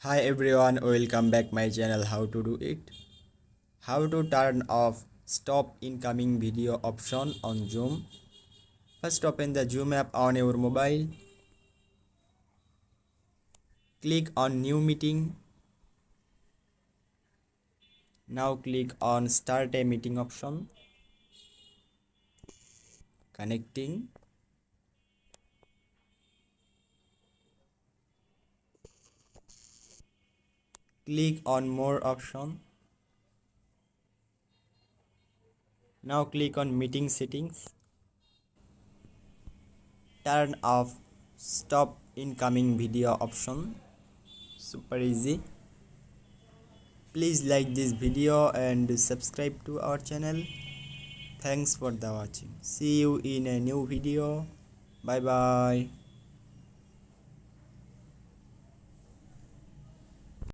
Hi everyone, welcome back my channel. How to do it? How to turn off stop incoming video option on Zoom. First open the Zoom app on your mobile. Click on new meeting. Now click on start a meeting option. Connecting. Click on more option. Now click on meeting settings. Turn off stop incoming video option. Super easy. Please like this video and subscribe to our channel. Thanks for the watching. See you in a new video. Bye bye.